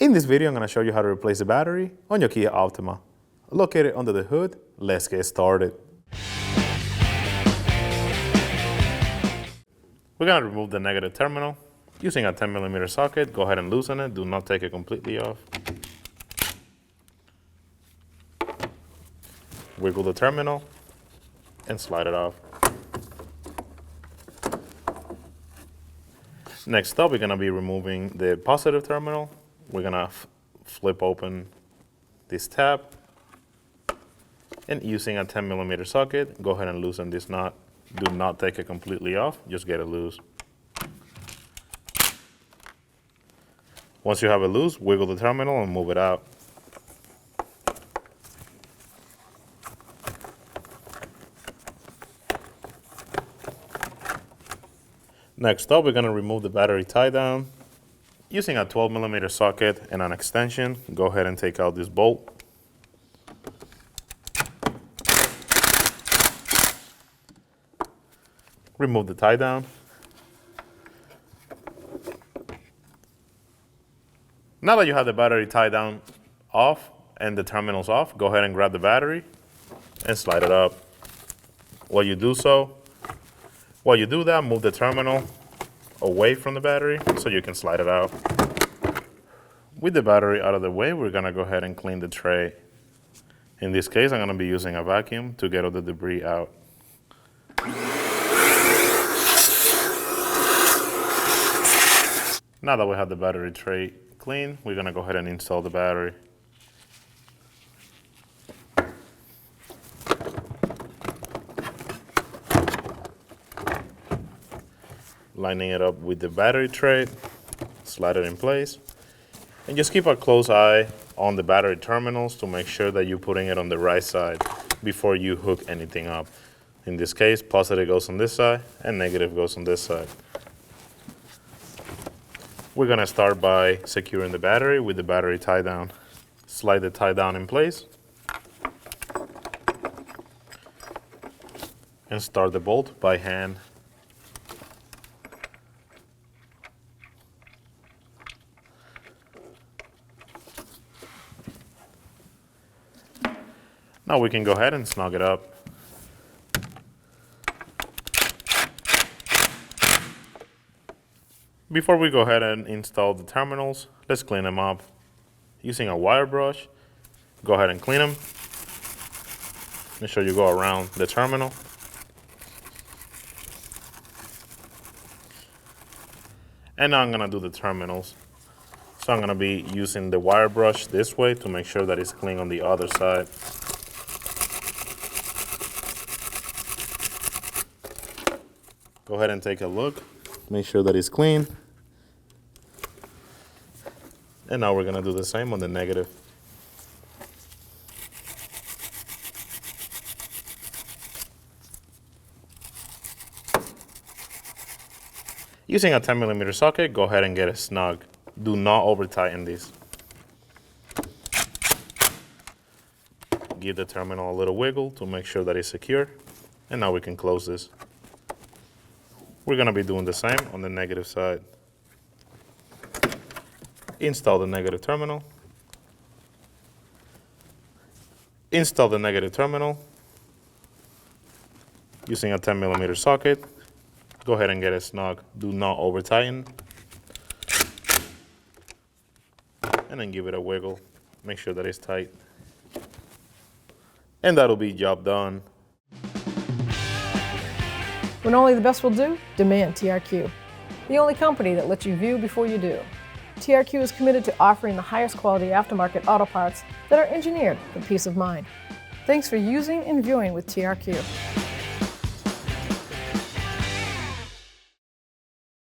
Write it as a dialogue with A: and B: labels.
A: In this video, I'm going to show you how to replace the battery on your Kia Optima. Located under the hood, let's get started. We're going to remove the negative terminal. Using a 10mm socket, go ahead and loosen it. Do not take it completely off. Wiggle the terminal and slide it off. Next up, we're going to be removing the positive terminal. We're going to flip open this tab, and using a 10mm socket, go ahead and loosen this nut. Do not take it completely off, just get it loose. Once you have it loose, wiggle the terminal and move it out. Next up, we're going to remove the battery tie down. Using a 12mm socket and an extension, go ahead and take out this bolt. Remove the tie down. Now that you have the battery tie down off and the terminals off, go ahead and grab the battery and slide it up. While you do that, move the terminal away from the battery so you can slide it out. With the battery out of the way, we're gonna go ahead and clean the tray. In this case, I'm gonna be using a vacuum to get all the debris out. Now that we have the battery tray clean, we're gonna go ahead and install the battery. Lining it up with the battery tray, slide it in place, and just keep a close eye on the battery terminals to make sure that you're putting it on the right side before you hook anything up. In this case, positive goes on this side and negative goes on this side. We're gonna start by securing the battery with the battery tie down. Slide the tie down in place and start the bolt by hand. Now we can go ahead and snug it up. Before we go ahead and install the terminals, let's clean them up. Using a wire brush, go ahead and clean them. Make sure you go around the terminal. And now I'm gonna do the terminals. So I'm gonna be using the wire brush this way to make sure that it's clean on the other side. Go ahead and take a look, make sure that it's clean. And now we're gonna do the same on the negative. Using a 10mm socket, go ahead and get it snug. Do not over tighten these. Give the terminal a little wiggle to make sure that it's secure. And now we can close this. We're gonna be doing the same on the negative side. Install the negative terminal. Install the negative terminal. Using a 10mm socket, go ahead and get it snug. Do not over tighten. And then give it a wiggle. Make sure that it's tight. And that'll be job done.
B: When only the best will do, demand TRQ. The only company that lets you view before you do. TRQ is committed to offering the highest quality aftermarket auto parts that are engineered for peace of mind. Thanks for using and viewing with TRQ.